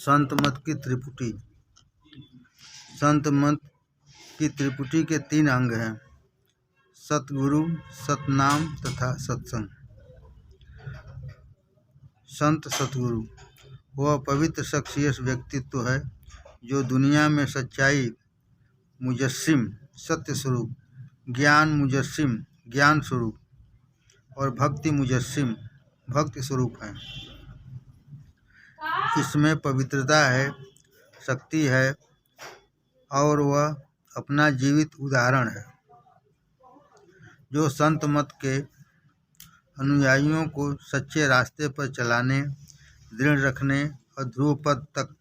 संत मत की त्रिपुटी। संत मत की त्रिपुटी के 3 अंग हैं: सतगुरु, सतनाम तथा सत्संग। संत सतगुरु वह पवित्र शख्सियत व्यक्तित्व है जो दुनिया में सच्चाई मुजस्सिम सत्य स्वरूप, ज्ञान मुजस्सिम ज्ञान स्वरूप और भक्ति मुजस्सिम भक्ति स्वरूप है। इसमें पवित्रता है, शक्ति है और वह अपना जीवित उदाहरण है जो संत मत के अनुयायियों को सच्चे रास्ते पर चलाने, दृढ़ रखने और ध्रुव पद तक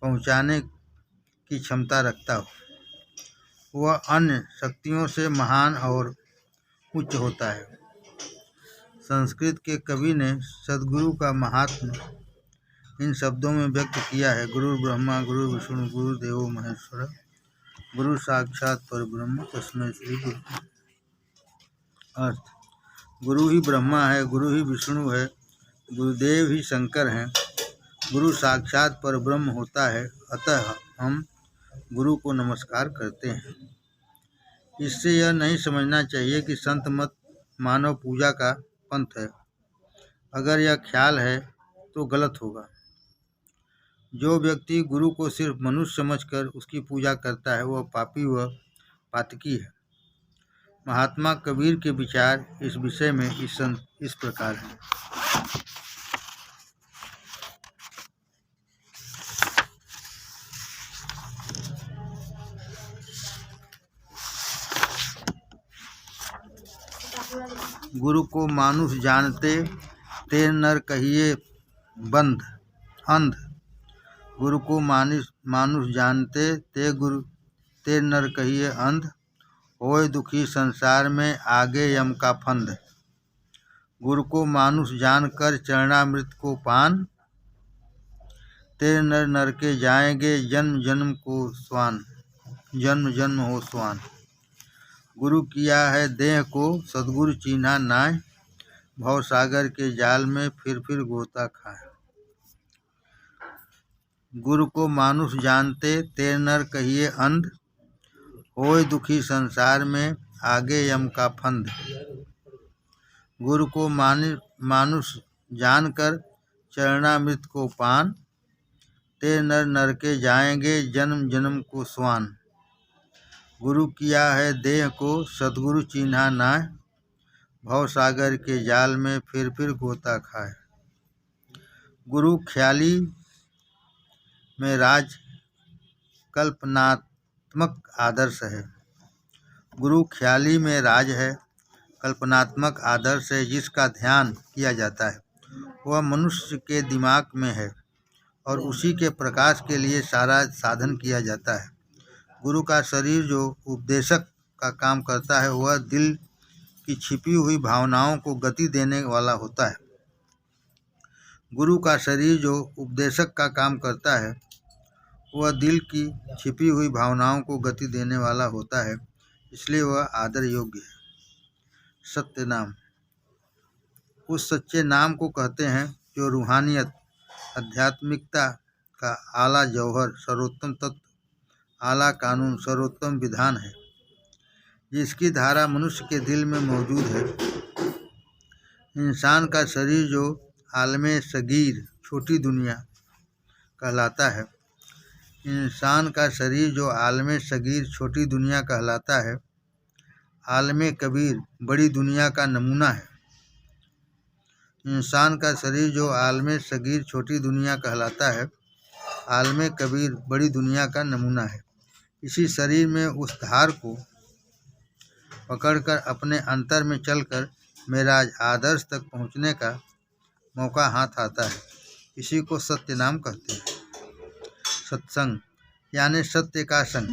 पहुंचाने की क्षमता रखता हो। वह अन्य शक्तियों से महान और उच्च होता है। संस्कृत के कवि ने सद्गुरु का महात्म्य इन शब्दों में व्यक्त किया है: गुरु ब्रह्मा गुरु विष्णु गुरु देवो महेश्वर, गुरु साक्षात परब्रह्म तस्मै श्री गुरु। अर्थ: गुरु ही ब्रह्मा है, गुरु ही विष्णु है, गुरुदेव ही शंकर हैं, गुरु साक्षात परब्रह्म होता है, अतः हम गुरु को नमस्कार करते हैं। इससे यह नहीं समझना चाहिए कि संत मत मानव पूजा का पंथ है। अगर यह ख्याल है तो गलत होगा। जो व्यक्ति गुरु को सिर्फ मनुष्य समझकर उसकी पूजा करता है वह पापी व पातकी है। महात्मा कबीर के विचार इस विषय में इस प्रकार हैं: गुरु को मानुष जानते ते नर कहिए बंध अंध। गुरु को मानुष जानते ते नर कहिए अंध। होए दुखी संसार में आगे यम का फंद। गुरु को मानुष जानकर चरणामृत को पान। ते नर नर के जाएंगे जन्म जन्म हो स्वान। गुरु किया है देह को सद्गुरु चीन्हा नाय। भव सागर के जाल में फिर गोता खाए। गुरु को मानुष जानते ते नर कहिए अंध। होए दुखी संसार में आगे यम का फंद। गुरु को मानुष जानकर चरणामृत को पान। ते नर नर के जाएंगे जन्म जन्म को स्वान। गुरु किया है देह को सद्गुरु चीन्हा नाय। भव सागर के जाल में फिर गोता खाए। गुरु ख्याली में राज कल्पनात्मक आदर्श है। गुरु ख्याली में राज है, कल्पनात्मक आदर्श है जिसका ध्यान किया जाता है। वह मनुष्य के दिमाग में है और उसी के प्रकाश के लिए सारा साधन किया जाता है। गुरु का शरीर जो उपदेशक का काम करता है वह दिल की छिपी हुई भावनाओं को गति देने वाला होता है। गुरु का शरीर जो उपदेशक का काम करता है वह दिल की छिपी हुई भावनाओं को गति देने वाला होता है, इसलिए वह आदर योग्य है। सत्य नाम उस सच्चे नाम को कहते हैं जो रूहानियत, आध्यात्मिकता का आला जौहर, सर्वोत्तम तत्व, आला कानून, सर्वोत्तम विधान है, जिसकी धारा मनुष्य के दिल में मौजूद है। इंसान का शरीर जो आलमे सगीर छोटी दुनिया कहलाता है, इंसान का शरीर जो आलमे सगीर छोटी दुनिया कहलाता है, आलमे कबीर बड़ी दुनिया का नमूना है। इंसान का शरीर जो आलमे सगीर छोटी दुनिया कहलाता है, आलमे कबीर बड़ी दुनिया का नमूना है। इसी शरीर में उस धार को पकड़कर अपने अंतर में चलकर मेराज आदर्श तक पहुँचने का मौका हाथ आता है। इसी को सत्य नाम कहते हैं। सत्संग यानी सत्य का संग।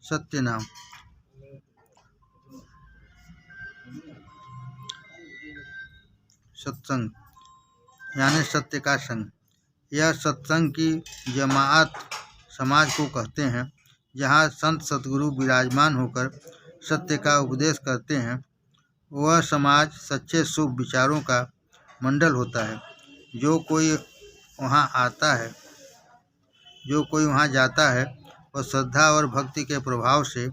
सत्य नाम सत्संग यानी सत्य का संग। यह सत्संग की जमात समाज को कहते हैं। जहाँ संत सद्गुरु विराजमान होकर सत्य का उपदेश करते हैं, वह समाज सच्चे शुभ विचारों का मंडल होता है। जो कोई वहाँ जाता है वह श्रद्धा और भक्ति के प्रभाव से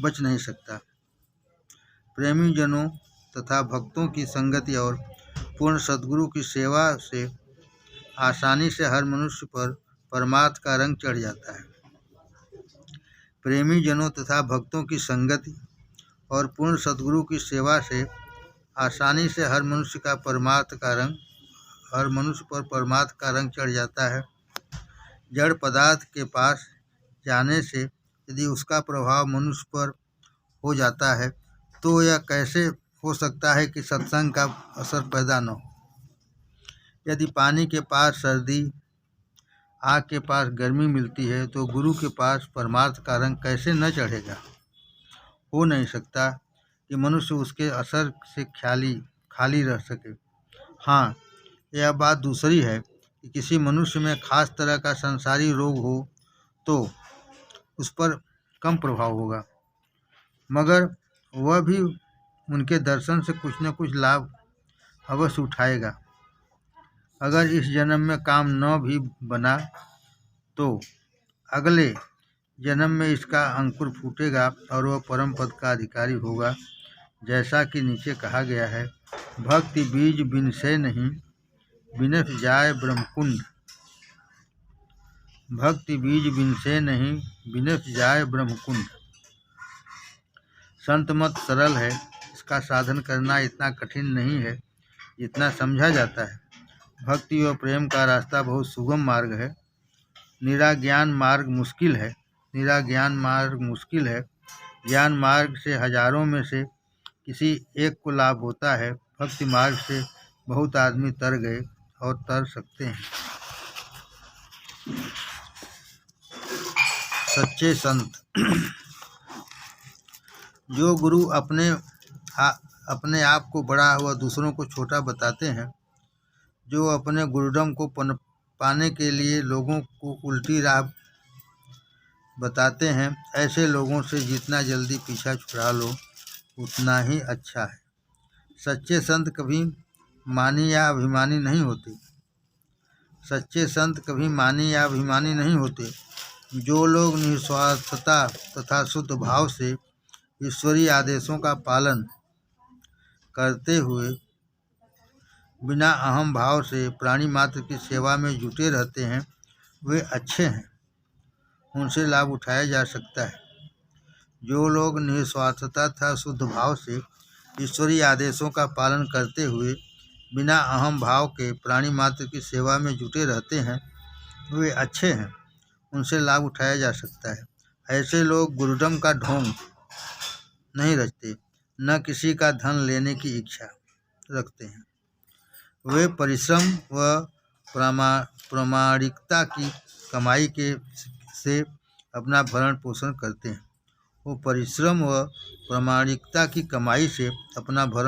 बच नहीं सकता। प्रेमी जनों तथा भक्तों की संगति और पूर्ण सद्गुरु की सेवा से आसानी से हर मनुष्य पर परमार्थ का रंग चढ़ जाता है। प्रेमी जनों तथा भक्तों की संगति और पूर्ण सद्गुरु की सेवा से आसानी से हर मनुष्य पर परमार्थ का रंग चढ़ जाता है। जड़ पदार्थ के पास जाने से यदि उसका प्रभाव मनुष्य पर हो जाता है तो यह कैसे हो सकता है कि सत्संग का असर पैदा न हो। यदि पानी के पास सर्दी, आग के पास गर्मी मिलती है तो गुरु के पास परमार्थ का रंग कैसे न चढ़ेगा। हो नहीं सकता कि मनुष्य उसके असर से खाली रह सके। हाँ, यह बात दूसरी है कि किसी मनुष्य में खास तरह का संसारी रोग हो तो उस पर कम प्रभाव होगा, मगर वह भी उनके दर्शन से कुछ न कुछ लाभ अवश्य उठाएगा। अगर इस जन्म में काम न भी बना तो अगले जन्म में इसका अंकुर फूटेगा और वह परम पद का अधिकारी होगा। जैसा कि नीचे कहा गया है, भक्ति बीज बिनसे नहीं, बिनस जाए ब्रह्मकुंड। भक्ति बीज बिनसे नहीं, बिनस जाए ब्रह्मकुंड। संत मत सरल है, इसका साधन करना इतना कठिन नहीं है जितना समझा जाता है। भक्ति व प्रेम का रास्ता बहुत सुगम मार्ग है। निरा ज्ञान मार्ग मुश्किल है। ज्ञान मार्ग से हजारों में से किसी एक को लाभ होता है। भक्ति मार्ग से बहुत आदमी तर गए और तर सकते हैं। सच्चे संत जो गुरु अपने आप को बड़ा व दूसरों को छोटा बताते हैं, जो अपने गुरुडम को पाने के लिए लोगों को उल्टी राह बताते हैं, ऐसे लोगों से जितना जल्दी पीछा छुड़ा लो उतना ही अच्छा है। सच्चे संत कभी मानी या अभिमानी नहीं होते। जो लोग निस्वार्थता तथा शुद्ध भाव से ईश्वरीय आदेशों का पालन करते हुए बिना अहम भाव से प्राणी मात्र की सेवा में जुटे रहते हैं, वे अच्छे हैं, उनसे लाभ उठाया जा सकता है। जो लोग निस्वार्थता तथा शुद्ध भाव से ईश्वरीय आदेशों का पालन करते हुए बिना अहम भाव के प्राणी मात्र की सेवा में जुटे रहते हैं, वे अच्छे हैं, उनसे लाभ उठाया जा सकता है। ऐसे लोग गुरुडम का ढोंग नहीं रचते, न किसी का धन लेने की इच्छा रखते हैं। वे परिश्रम व प्रामाणिकता की कमाई से अपना भरण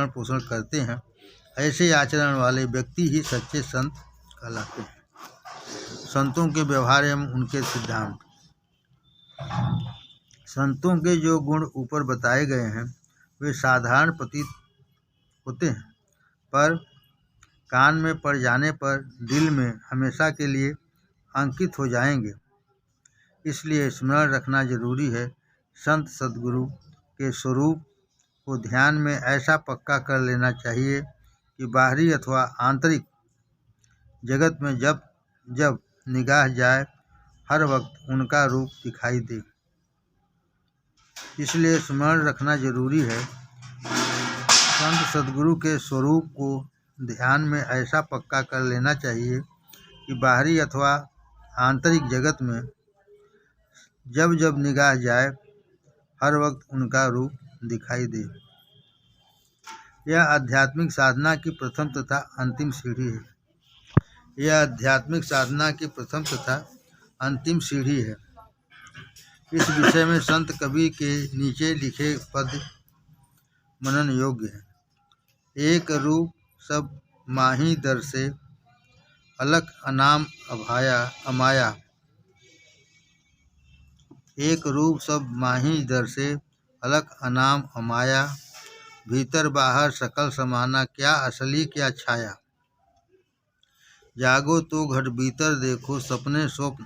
पोषण करते हैं। ऐसे आचरण वाले व्यक्ति ही सच्चे संत कहलाते हैं। संतों के व्यवहार एवं उनके सिद्धांत। संतों के जो गुण ऊपर बताए गए हैं वे साधारण प्रतीत होते हैं, पर कान में पड़ जाने पर दिल में हमेशा के लिए अंकित हो जाएंगे। इसलिए स्मरण रखना जरूरी है। संत सद्गुरु के स्वरूप को ध्यान में ऐसा पक्का कर लेना चाहिए कि बाहरी अथवा आंतरिक जगत में जब जब निगाह जाए हर वक्त उनका रूप दिखाई दे। इसलिए स्मरण रखना जरूरी है। संत सद्गुरु के स्वरूप को ध्यान में ऐसा पक्का कर लेना चाहिए कि बाहरी अथवा आंतरिक जगत में जब जब निगाह जाए हर वक्त उनका रूप दिखाई दे। यह आध्यात्मिक साधना की प्रथम तथा अंतिम सीढ़ी है। इस विषय में संत कवि के नीचे लिखे पद मनन योग्य है। एक रूप सब माही दर से, अलख अनाम अमाया। एक रूप सब माही दर से, अलग अनाम अमाया, भीतर बाहर सकल समाना, क्या असली क्या छाया। जागो तो घट भीतर देखो, सपने स्वप्न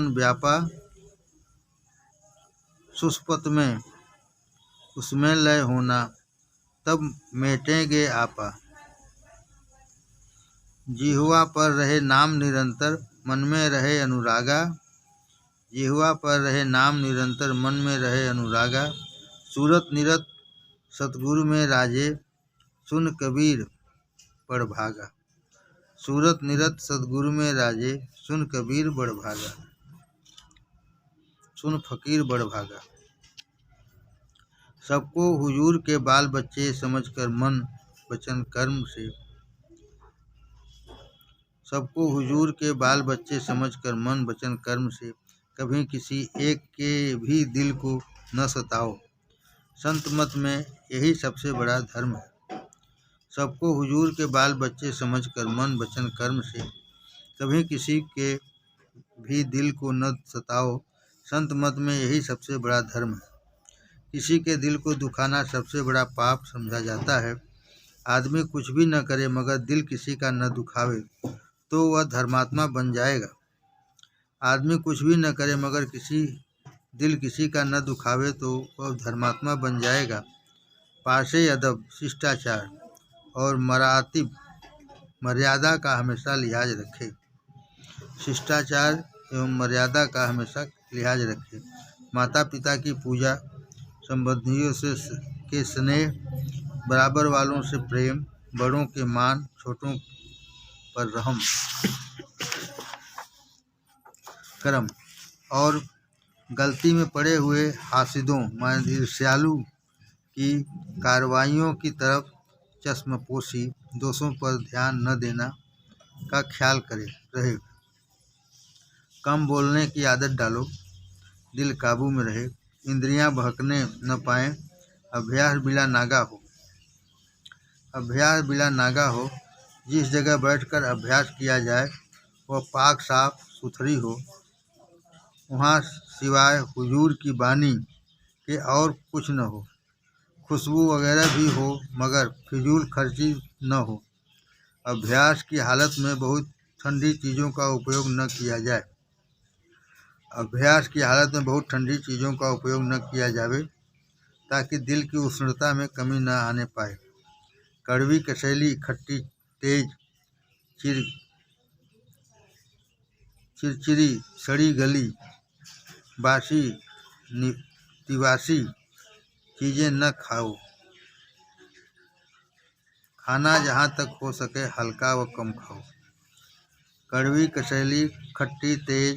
व्यापा, सुषुप्त में उसमें लय होना, तब मेटेंगे आपा। जिह्वा पर रहे नाम निरंतर, मन में रहे अनुरागा। जिह्वा पर रहे नाम निरंतर, मन में रहे अनुरागा। सूरत निरत सतगुरु में राजे, सुन कबीर बड़ भागा। सूरत निरत सतगुरु में राजे, सुन कबीर बड़ भागा। सुन फकीर बड़ भागा। सबको हुजूर के बाल बच्चे समझकर मन वचन कर्म से, सबको हुजूर के बाल बच्चे समझकर मन वचन कर्म से, कभी किसी एक के भी दिल को न सताओ। संत मत में यही सबसे बड़ा धर्म है। सबको हुजूर के बाल बच्चे समझकर मन वचन कर्म से, कभी किसी के भी दिल को न सताओ। संत मत में यही सबसे बड़ा धर्म है। किसी के दिल को दुखाना सबसे बड़ा पाप समझा जाता है। आदमी कुछ भी न करे मगर दिल किसी का न दुखावे तो वह धर्मात्मा बन जाएगा। आदमी कुछ भी न करे मगर दिल किसी का न दुखावे तो वह धर्मात्मा बन जाएगा। पाशे अदब, शिष्टाचार और मरातिब, मर्यादा का हमेशा लिहाज रखे। शिष्टाचार एवं मर्यादा का हमेशा लिहाज रखे। माता पिता की पूजा, संबंधियों से के स्नेह, बराबर वालों से प्रेम, बड़ों के मान, छोटों पर रहम करम और गलती में पड़े हुए हासिदों माने ईर्ष्यालु की कार्रवाइयों की तरफ चश्मपोशी, दोषों पर ध्यान न देना का ख्याल रहे। कम बोलने की आदत डालो, दिल काबू में रहे, इंद्रियां बहकने न पाएं। अभ्यास बिला नागा हो। अभ्यास बिला नागा हो। जिस जगह बैठकर अभ्यास किया जाए वह पाक साफ सुथरी हो। वहाँ सिवाय हुजूर की बानी के और कुछ न हो। खुशबू वगैरह भी हो मगर फिजूल खर्ची न हो। अभ्यास की हालत में बहुत ठंडी चीज़ों का उपयोग न किया जाए। अभ्यास की हालत में बहुत ठंडी चीज़ों का उपयोग न किया जावे ताकि दिल की उष्णता में कमी न आने पाए। कड़वी, कसैली, खट्टी, तेज, चिरचिरी, सड़ी गली, बासी, तिवासी चीज़ें न खाओ। खाना जहाँ तक हो सके हल्का व कम खाओ। कड़वी, कसैली, खट्टी, तेज,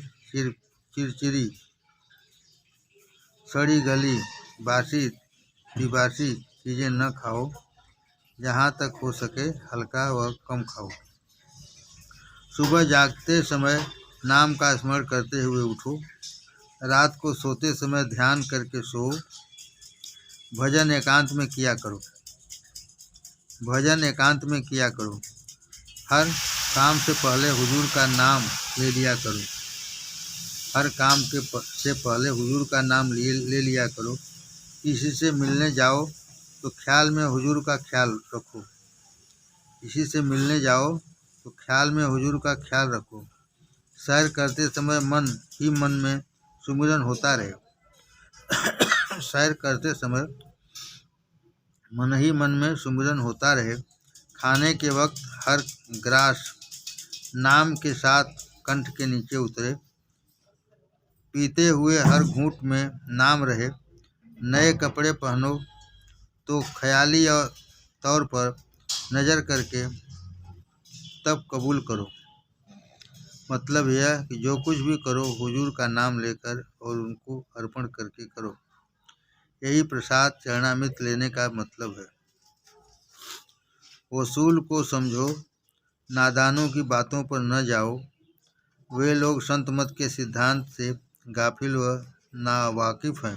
चिरचिरी, सड़ी गली, बासी, तिवासी चीज़ें न खाओ। जहाँ तक हो सके हल्का व कम खाओ। सुबह जागते समय नाम का स्मरण करते हुए उठो। रात को सोते समय ध्यान करके सो। भजन एकांत में किया करो। भजन एकांत में किया करो। हर काम से पहले हुजूर का नाम ले लिया करो। हर काम से पहले हुजूर का नाम ले लिया करो। किसी से मिलने जाओ तो ख्याल में हुजूर का ख्याल रखो। किसी से मिलने जाओ तो ख्याल में हुजूर का ख्याल रखो। सैर करते समय मन ही मन में सुमिरन होता रहे। सैर करते समय मन ही मन में सुमिरन होता रहे। खाने के वक्त हर ग्रास नाम के साथ कंठ के नीचे उतरे। पीते हुए हर घूंट में नाम रहे। नए कपड़े पहनो तो ख्याली तौर पर नज़र करके तब कबूल करो। मतलब यह कि जो कुछ भी करो हुजूर का नाम लेकर और उनको अर्पण करके करो। यही प्रसाद चरणामृत लेने का मतलब है। वसूल को समझो, नादानों की बातों पर न जाओ। वे लोग संत मत के सिद्धांत से गाफिल व नावाकिफ हैं।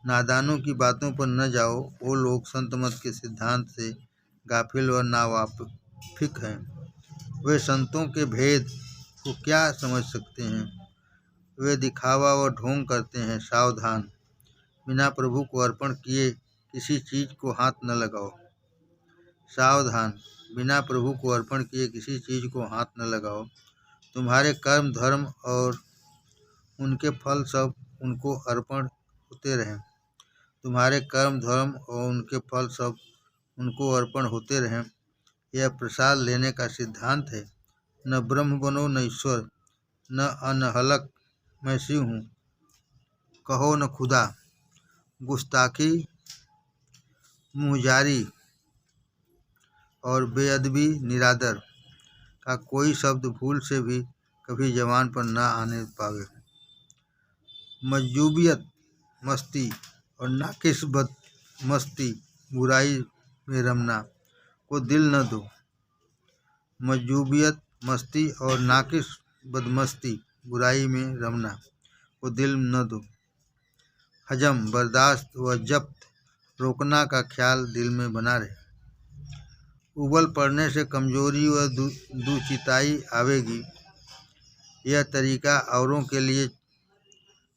नादानों की बातों पर न जाओ। वो लोग संत मत के सिद्धांत से गाफिल व नावाकिफ हैं। वे संतों के भेद को क्या समझ सकते हैं? वे दिखावा व ढोंग करते हैं। सावधान, बिना प्रभु को अर्पण किए किसी चीज को हाथ न लगाओ। सावधान, बिना प्रभु को अर्पण किए किसी चीज को हाथ न लगाओ। तुम्हारे कर्म धर्म और उनके फल सब उनको अर्पण होते रहें। तुम्हारे कर्म धर्म और उनके फल सब उनको अर्पण होते रहें। यह प्रसाद लेने का सिद्धांत है। न ब्रह्म बनो न ईश्वर, न अनहलक मैं शिव हूँ, कहो न खुदा। गुस्ताखी, मुँहजारी और बेअदबी निरादर का कोई शब्द भूल से भी कभी जबान पर न आने पावे। मजजूबियत, मस्ती और नाकिस बदमस्ती बुराई में रमना को दिल न दो। मजजूबियत, मस्ती और नाकिस बदमस्ती बुराई में रमना को दिल न दो। हजम, बर्दाश्त व जब्त रोकना का ख्याल दिल में बना रहे। उबल पड़ने से कमजोरी व दुचिताई आवेगी। यह तरीका औरों के लिए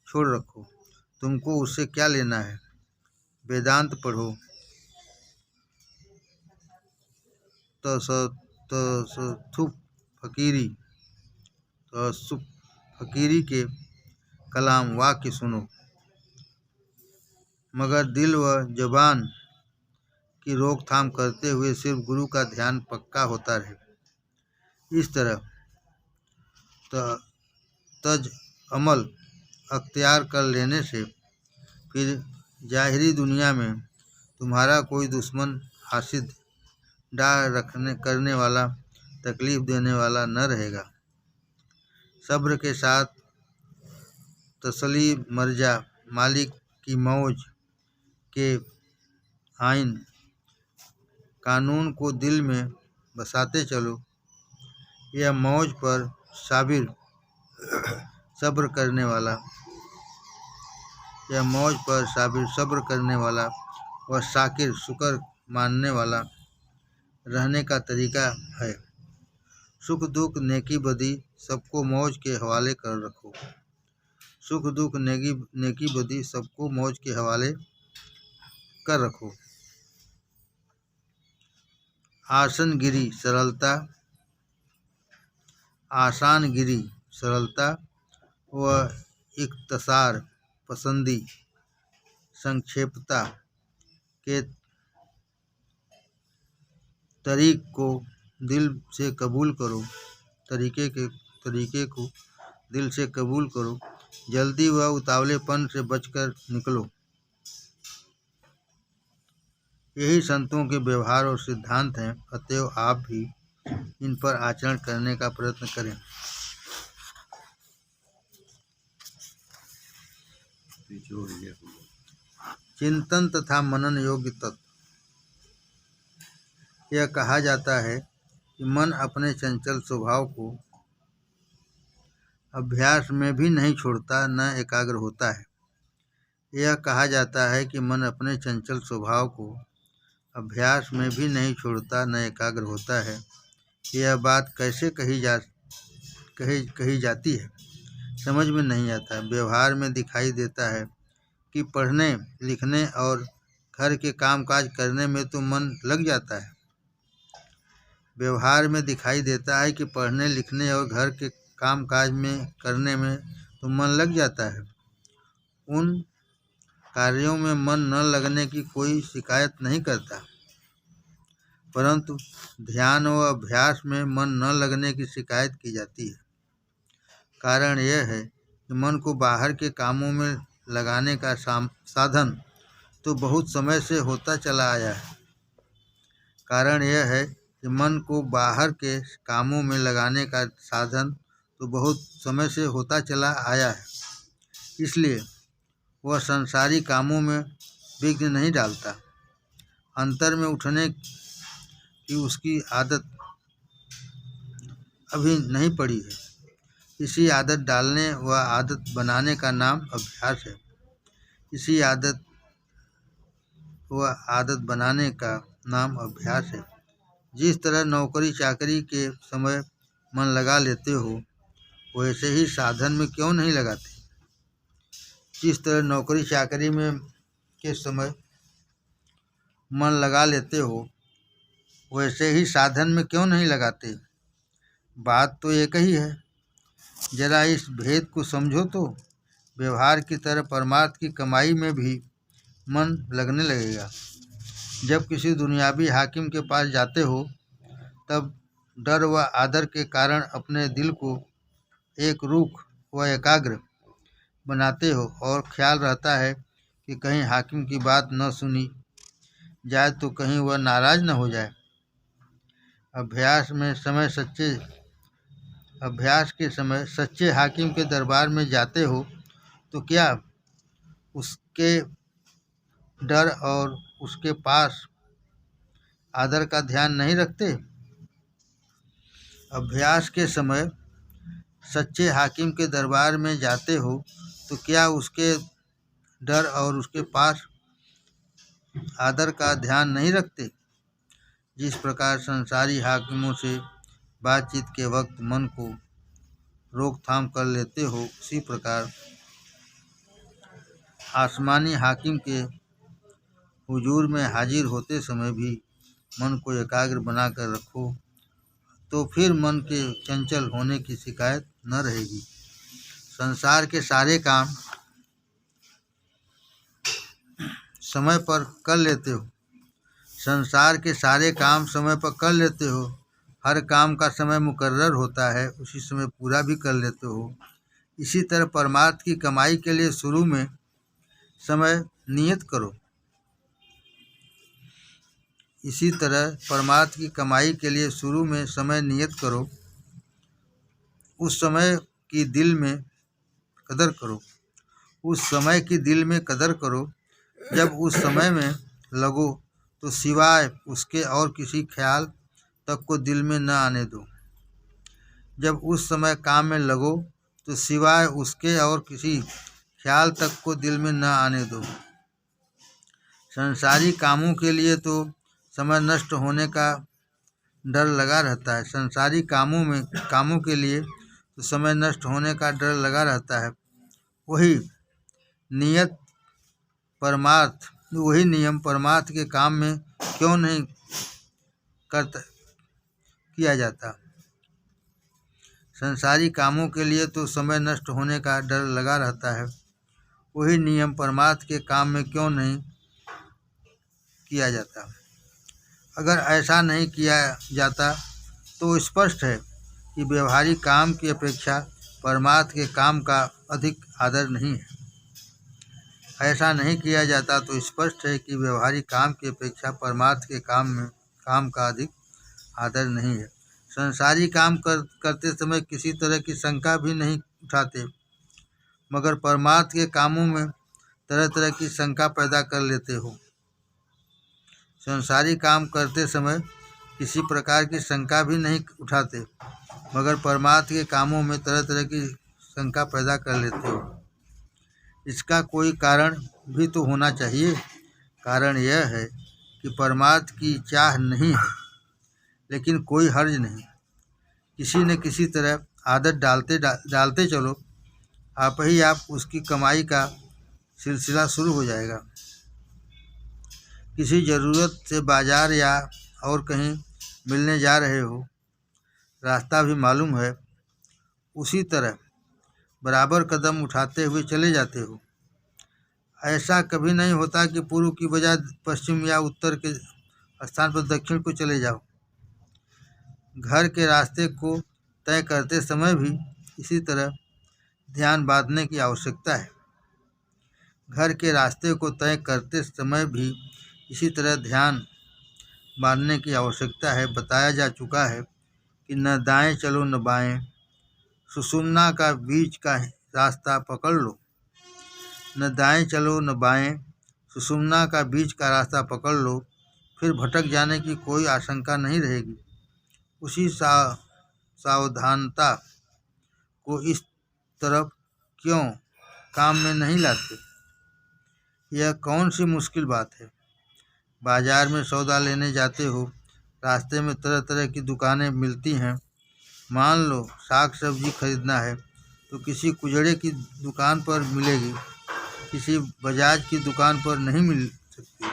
छोड़ रखो, तुमको उससे क्या लेना है। वेदांत पढ़ो। तसत्तुफ फकीरी के कलाम वाक्य सुनो, मगर दिल व जबान की रोकथाम करते हुए सिर्फ गुरु का ध्यान पक्का होता रहे। इस तरह तज अमल अख्तियार कर लेने से फिर जाहिरी दुनिया में तुम्हारा कोई दुश्मन, हासिद, डाह करने वाला, तकलीफ देने वाला न रहेगा। सब्र के साथ तसली मर्जा, मालिक की मौज के आइन कानून को दिल में बसाते चलो। यह मौज पर साबिर सब्र करने वाला, यह मौज पर साबिर सब्र करने वाला व शाकिर शुक्र मानने वाला रहने का तरीका है। सुख दुख नेकी बदी सबको मौज के हवाले कर रखो। सुख दुख नेकी बदी सबको मौज के हवाले कर रखो। आसनगिरी सरलता, आसानगिरी सरलता व इख्तसार पसंदी संक्षेपता के तरीके को दिल से कबूल करो। जल्दी व उतावलेपन से बचकर निकलो। यही संतों के व्यवहार और सिद्धांत हैं। अतएव आप भी इन पर आचरण करने का प्रयत्न करें। चिंतन तथा मनन योग्य तत्व। यह कहा जाता है कि मन अपने चंचल स्वभाव को अभ्यास में भी नहीं छोड़ता, न एकाग्र होता है। यह कहा जाता है कि मन अपने चंचल स्वभाव को अभ्यास में भी नहीं छोड़ता, न एकाग्र होता है। यह बात कैसे कही जाती है, समझ में नहीं आता। व्यवहार में दिखाई देता है कि पढ़ने लिखने और घर के कामकाज करने में तो मन लग जाता है। व्यवहार में दिखाई देता है कि पढ़ने लिखने और घर के कामकाज में करने में तो मन लग जाता है। उन कार्यों में मन न लगने की कोई शिकायत नहीं करता, परंतु ध्यान व अभ्यास में मन न लगने की शिकायत की जाती है। कारण यह है कि मन को बाहर के कामों में लगाने का साधन तो बहुत समय से होता चला आया है। कारण यह है कि मन को बाहर के कामों में लगाने का साधन तो बहुत समय से होता चला आया है, इसलिए वह संसारी कामों में विघ्न नहीं डालता। अंतर में उठने की उसकी आदत अभी नहीं पड़ी है। इसी आदत डालने व आदत बनाने का नाम अभ्यास है। इसी आदत व आदत बनाने का नाम अभ्यास है। जिस तरह नौकरी चाकरी के समय मन लगा लेते हो, वैसे ही साधन में क्यों नहीं लगाते? जिस तरह नौकरी चाकरी में के समय मन लगा लेते हो, वैसे ही साधन में क्यों नहीं लगाते? बात तो एक ही है। जरा इस भेद को समझो तो व्यवहार की तरह परमार्थ की कमाई में भी मन लगने लगेगा। जब किसी दुनियावी हाकिम के पास जाते हो, तब डर व आदर के कारण अपने दिल को एक रुख व एकाग्र बनाते हो और ख्याल रहता है कि कहीं हाकिम की बात न सुनी जाए तो कहीं वह नाराज न हो जाए। अभ्यास के समय सच्चे हाकिम के दरबार में जाते हो तो क्या उसके डर और उसके पास आदर का ध्यान नहीं रखते? अभ्यास के समय सच्चे हाकिम के दरबार में जाते हो तो क्या उसके डर और उसके पास आदर का ध्यान नहीं रखते? जिस प्रकार संसारी हाकिमों से बातचीत के वक्त मन को रोकथाम कर लेते हो, उसी प्रकार आसमानी हाकिम के हुजूर में हाजिर होते समय भी मन को एकाग्र बनाकर रखो, तो फिर मन के चंचल होने की शिकायत न रहेगी। संसार के सारे काम समय पर कर लेते हो। संसार के सारे काम समय पर कर लेते हो। हर काम का समय मुकर्रर होता है, उसी समय पूरा भी कर लेते हो। इसी तरह परमार्थ की कमाई के लिए शुरू में समय नियत करो। इसी तरह परमार्थ की कमाई के लिए शुरू में समय नियत करो। उस समय की दिल में कदर करो। उस समय की दिल में कदर करो। जब उस समय में लगो तो सिवाय उसके और किसी ख्याल तक को दिल में न आने दो। जब उस समय काम में लगो तो सिवाय उसके और किसी ख्याल तक को दिल में न आने दो। संसारी कामों के लिए तो समय नष्ट होने का डर लगा रहता है। संसारी कामों के लिए तो समय नष्ट होने का डर लगा रहता है। वही नियम परमार्थ के काम में क्यों नहीं किया जाता? संसारी कामों के लिए तो समय नष्ट होने का डर लगा रहता है। वही नियम परमार्थ के काम में क्यों नहीं किया जाता? अगर ऐसा नहीं किया जाता तो स्पष्ट है कि व्यवहारिक काम की अपेक्षा परमार्थ के काम का अधिक आदर नहीं है। ऐसा नहीं किया जाता तो स्पष्ट है कि व्यवहारिक काम की अपेक्षा परमार्थ के काम का अधिक आदर नहीं है। संसारी काम करते समय किसी तरह की शंका भी नहीं उठाते, मगर परमार्थ के कामों में तरह तरह की शंका पैदा कर लेते हो। संसारी काम करते समय किसी प्रकार की शंका भी नहीं उठाते, मगर परमार्थ के कामों में तरह तरह की शंका पैदा कर लेते हो। इसका कोई कारण भी तो होना चाहिए। कारण यह है कि परमार्थ की चाह नहीं है, लेकिन कोई हर्ज नहीं। किसी न किसी तरह आदत डालते चलो, आप उसकी कमाई का सिलसिला शुरू हो जाएगा। किसी ज़रूरत से बाजार या और कहीं मिलने जा रहे हो, रास्ता भी मालूम है, उसी तरह बराबर कदम उठाते हुए चले जाते हो। ऐसा कभी नहीं होता कि पूर्व की बजाय पश्चिम या उत्तर के स्थान पर दक्षिण को चले जाओ। घर के रास्ते को तय करते समय भी इसी तरह ध्यान बांधने की आवश्यकता है। घर के रास्ते को तय करते समय भी इसी तरह ध्यान बांधने की आवश्यकता है। बताया जा चुका है कि न दाएं चलो न बाएं, सुषुम्ना का बीच का रास्ता पकड़ लो। न दाएं चलो न बाएं, सुषुम्ना का बीच का रास्ता पकड़ लो, फिर भटक जाने की कोई आशंका नहीं रहेगी। उसी सावधानता को इस तरफ क्यों काम में नहीं लाते? यह कौन सी मुश्किल बात है? बाजार में सौदा लेने जाते हो, रास्ते में तरह तरह की दुकानें मिलती हैं, मान लो साग सब्जी खरीदना है तो किसी कुजड़े की दुकान पर मिलेगी, किसी बजाज की दुकान पर नहीं मिल सकती।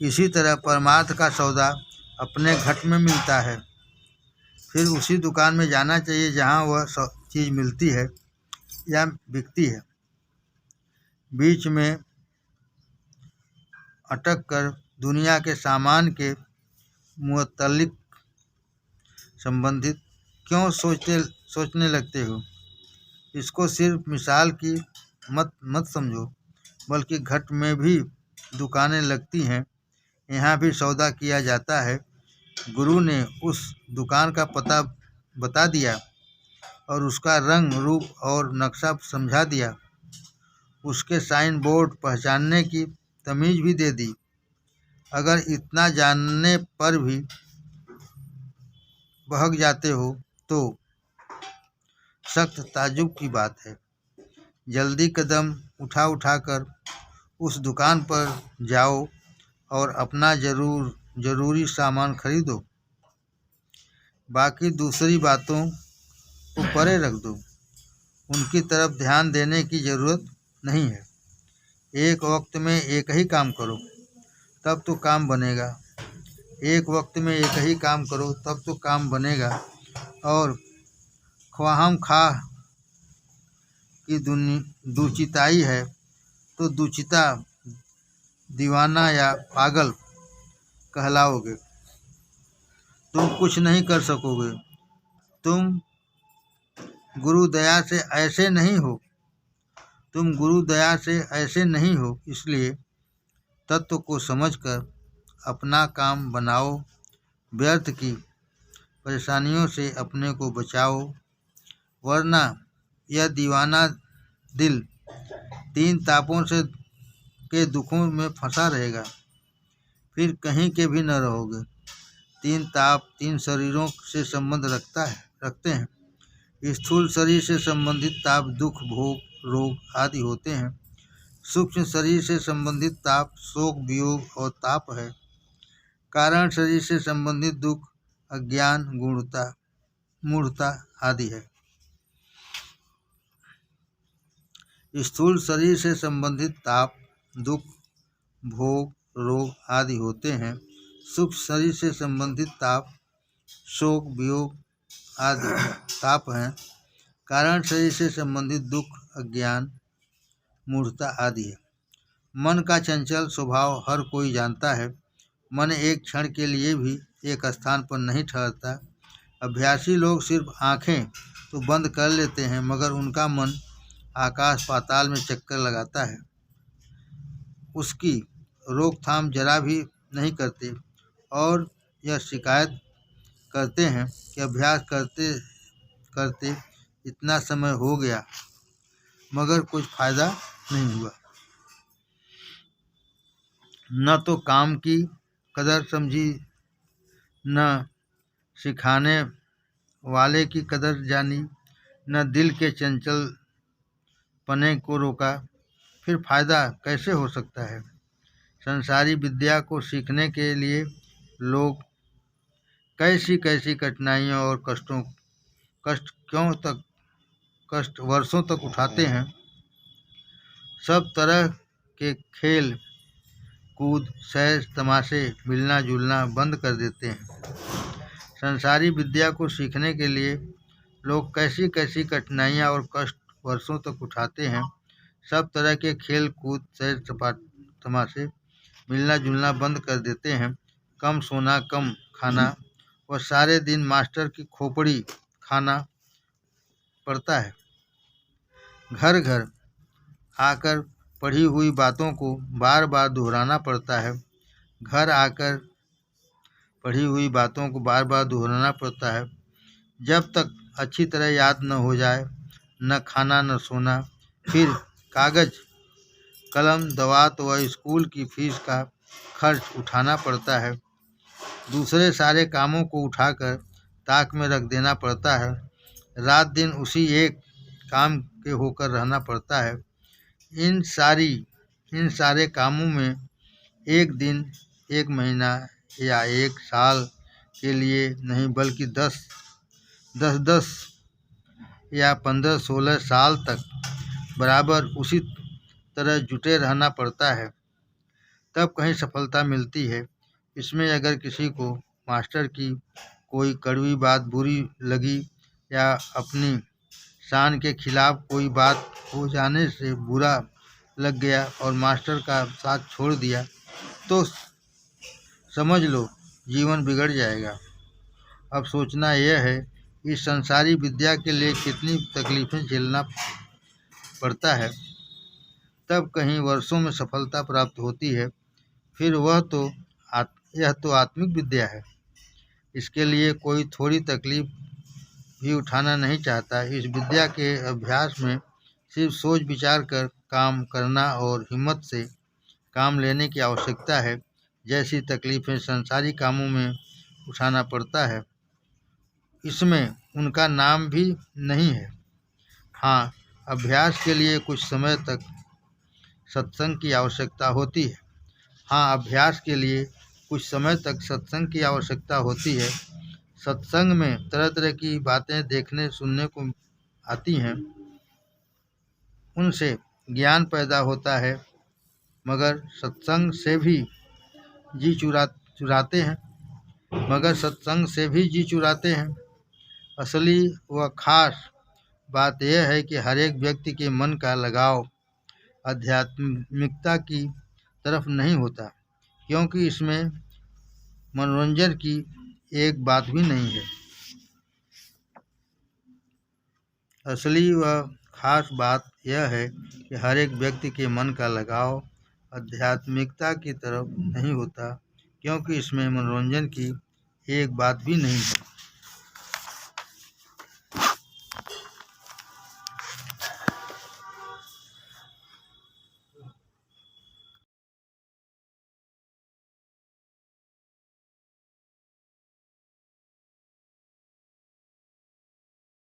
इसी तरह परमार्थ का सौदा अपने घट में मिलता है, फिर उसी दुकान में जाना चाहिए जहाँ वह चीज़ मिलती है या बिकती है। बीच में अटक कर दुनिया के सामान के मुतल्लिक संबंधित क्यों सोचने लगते हो? इसको सिर्फ मिसाल की मत समझो, बल्कि घट में भी दुकानें लगती हैं, यहाँ भी सौदा किया जाता है। गुरु ने उस दुकान का पता बता दिया और उसका रंग रूप और नक्शा समझा दिया, उसके साइन बोर्ड पहचानने की तमीज़ भी दे दी। अगर इतना जानने पर भी बहक जाते हो तो सख्त ताज्जुब की बात है। जल्दी कदम उठाकर उस दुकान पर जाओ और अपना ज़रूरी सामान खरीदो। बाकी दूसरी बातों को परे रख दो, उनकी तरफ ध्यान देने की ज़रूरत नहीं है। एक वक्त में एक ही काम करो, तब तो काम बनेगा। एक वक्त में एक ही काम करो, तब तो काम बनेगा। और ख्वाहम खाह की दुचिताई है तो दुचिता दीवाना या पागल कहलाओगे। तुम कुछ नहीं कर सकोगे। तुम गुरुदया से ऐसे नहीं हो। इसलिए तत्व को समझकर अपना काम बनाओ, व्यर्थ की परेशानियों से अपने को बचाओ, वरना यह दीवाना दिल 3 तापों के दुखों में फंसा रहेगा, फिर कहीं के भी न रहोगे। 3 ताप 3 शरीरों से संबंध रखते हैं। स्थूल शरीर से संबंधित ताप दुख, भोग, रोग आदि होते हैं। सूक्ष्म शरीर से संबंधित ताप शोक, वियोग और ताप है। कारण शरीर से संबंधित दुख अज्ञान, मूढ़ता आदि है। स्थूल शरीर से संबंधित ताप दुख, भोग, रोग आदि होते हैं। सूक्ष्म शरीर से संबंधित ताप शोक, वियोग आदि ताप हैं। कारण शरीर से संबंधित दुख अज्ञान, मूढ़ता आदि है। मन का चंचल स्वभाव हर कोई जानता है। मन एक क्षण के लिए भी एक स्थान पर नहीं ठहरता। अभ्यासी लोग सिर्फ आँखें तो बंद कर लेते हैं, मगर उनका मन आकाश पाताल में चक्कर लगाता है। उसकी रोकथाम जरा भी नहीं करते और यह शिकायत करते हैं कि अभ्यास करते करते इतना समय हो गया मगर कुछ फायदा नहीं हुआ। न तो काम की कदर समझी, न सिखाने वाले की कदर जानी, न दिल के चंचल पने को रोका, फिर फायदा कैसे हो सकता है? संसारी विद्या को सीखने के लिए लोग कैसी कैसी कठिनाइयों और कष्ट वर्षों तक उठाते हैं। सब तरह के खेल कूद, सैर तमाशे, मिलना जुलना बंद कर देते हैं। संसारी विद्या को सीखने के लिए लोग कैसी कैसी कठिनाइयाँ और कष्ट वर्षों तक उठाते हैं। सब तरह के खेल कूद, सैर तमाशे, मिलना जुलना बंद कर देते हैं। कम सोना, कम खाना और सारे दिन मास्टर की खोपड़ी खाना पड़ता है। घर घर आकर पढ़ी हुई बातों को बार बार दोहराना पड़ता है। घर आकर पढ़ी हुई बातों को बार बार दोहराना पड़ता है। जब तक अच्छी तरह याद न हो जाए, न खाना न सोना। फिर कागज कलम, दवात व स्कूल की फीस का खर्च उठाना पड़ता है। दूसरे सारे कामों को उठाकर ताक में रख देना पड़ता है। रात दिन उसी एक काम के होकर रहना पड़ता है। इन सारी इन सारे कामों में एक दिन, एक महीना या एक साल के लिए नहीं, बल्कि 10 या 15-16 साल तक बराबर उसी तरह जुटे रहना पड़ता है, तब कहीं सफलता मिलती है। इसमें अगर किसी को मास्टर की कोई कड़वी बात बुरी लगी या अपनी शान के खिलाफ कोई बात हो जाने से बुरा लग गया और मास्टर का साथ छोड़ दिया, तो समझ लो जीवन बिगड़ जाएगा। अब सोचना यह है कि इस संसारी विद्या के लिए कितनी तकलीफ़ें झेलना पड़ता है, तब कहीं वर्षों में सफलता प्राप्त होती है। फिर यह तो आत्मिक विद्या है। इसके लिए कोई थोड़ी तकलीफ भी उठाना नहीं चाहता। इस विद्या के अभ्यास में सिर्फ सोच विचार कर काम करना और हिम्मत से काम लेने की आवश्यकता है। जैसी तकलीफ़ें संसारी कामों में उठाना पड़ता है, इसमें उनका नाम भी नहीं है। हाँ, अभ्यास के लिए कुछ समय तक सत्संग की आवश्यकता होती है। अभ्यास के लिए कुछ समय तक सत्संग की आवश्यकता होती है। सत्संग में तरह तरह की बातें देखने सुनने को आती हैं, उनसे ज्ञान पैदा होता है, मगर सत्संग से भी जी चुराते हैं। असली व खास बात यह है कि हर एक व्यक्ति के मन का लगाव आध्यात्मिकता की तरफ नहीं होता, क्योंकि इसमें मनोरंजन की एक बात भी नहीं है। असली व खास बात यह है कि हर एक व्यक्ति के मन का लगाव आध्यात्मिकता की तरफ नहीं होता, क्योंकि इसमें मनोरंजन की एक बात भी नहीं है।